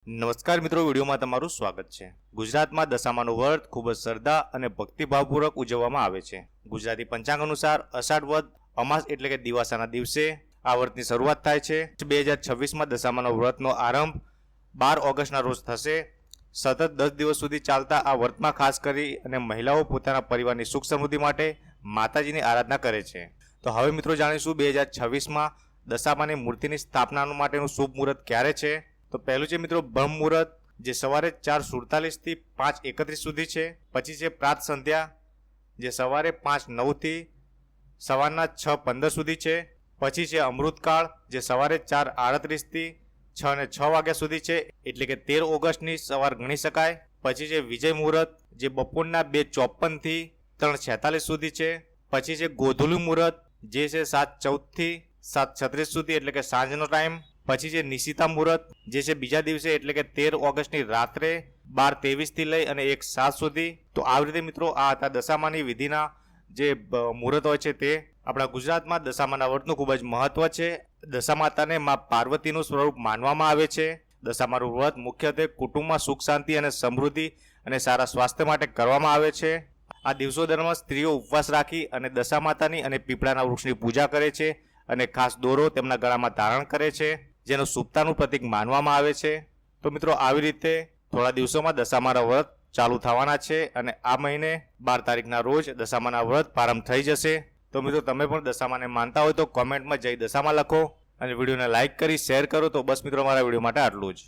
નમસ્કાર મિત્રો, વિડીયોમાં તમારું સ્વાગત છે। ગુજરાતમાં દશામાનું વ્રત ખૂબ જ શ્રદ્ધા અને ભક્તિભાવપૂર્વક ઉજવવામાં આવે છે। ગુજરાતી પંચાંગ અનુસાર અષાઢ વદ અમાસ એટલે કે દિવાસાના દિવસે આ વ્રતની શરૂઆત થાય છે। 2026માં દશામાના વ્રતનો આરંભ 12 ઓગસ્ટના રોજ થશે। સતત 10 દિવસ સુધી ચાલતા આ વ્રતમાં ખાસ કરી અને મહિલાઓ પોતાના પરિવારની સુખ સમૃદ્ધિ માટે માતાજીની આરાધના કરે છે। તો હવે મિત્રો જાણીશું 2026માં દશામાની મૂર્તિની સ્થાપના માટેનું શુભ મુહૂર્ત ક્યારે છે। તો પહેલું છે મિત્રો બ્રહ્મ મુહૂર્ત, જે સવારે 4:47 થી 5:31 સુધી છે। પછી છે પ્રાત સંધ્યા, જે સવારે 5:09 થી સવારના 6:15 સુધી છે। પછી છે અમૃતકાળ, જે સવારે 4:38 થી 6:06 વાગ્યા સુધી છે, એટલે કે 13 ઓગસ્ટની સવાર ગણી શકાય। પછી છે વિજય મુહૂર્ત, જે બપોરના 2:54 થી 3:46 સુધી છે। પછી છે ગોધુલી મુહૂર્ત, જે છે 7:14 થી 7:36 સુધી, એટલે કે સાંજનો ટાઈમ। પછી છે નિશિતા મુહૂર્ત, જે છે બીજા દિવસે એટલે કે 13 ઓગસ્ટની રાત્રે 12:23 થી લઈ અને 1:07 સુધી। તો આવી રીતે મિત્રો આ હતા દશામાની વિધિના જે મુહૂર્ત હોય છે તે। આપણા ગુજરાતમાં દશામાના વ્રતનું ખૂબ જ મહત્વ છે। દશામાતાને મા પાર્વતીનું સ્વરૂપ માનવામાં આવે છે। દશામાનું વ્રત મુખ્યત્વે કુટુંબમાં સુખ શાંતિ અને સમૃદ્ધિ અને સારા સ્વાસ્થ્ય માટે કરવામાં આવે છે। આ દિવસો દરમિયાન સ્ત્રીઓ ઉપવાસ રાખી અને દશામાતાની અને પીપળાના વૃક્ષની પૂજા કરે છે અને ખાસ દોરો તેમના ગળામાં ધારણ કરે છે, જેનો શુભતાનું પ્રતીક માનવામાં આવે છે। તો મિત્રો આવી રીતે થોડા દિવસોમાં દશામાના વ્રત ચાલુ થવાના છે અને આ મહિને 12 તારીખના રોજ દશામાના વ્રત પ્રારંભ થઈ જશે। તો મિત્રો તમે પણ દશામાને માનતા હોય તો કોમેન્ટમાં જય દશામાં લખો અને વિડીયોને લાઇક કરી શેર કરો। તો બસ મિત્રો મારા વિડીયો માટે આટલું જ।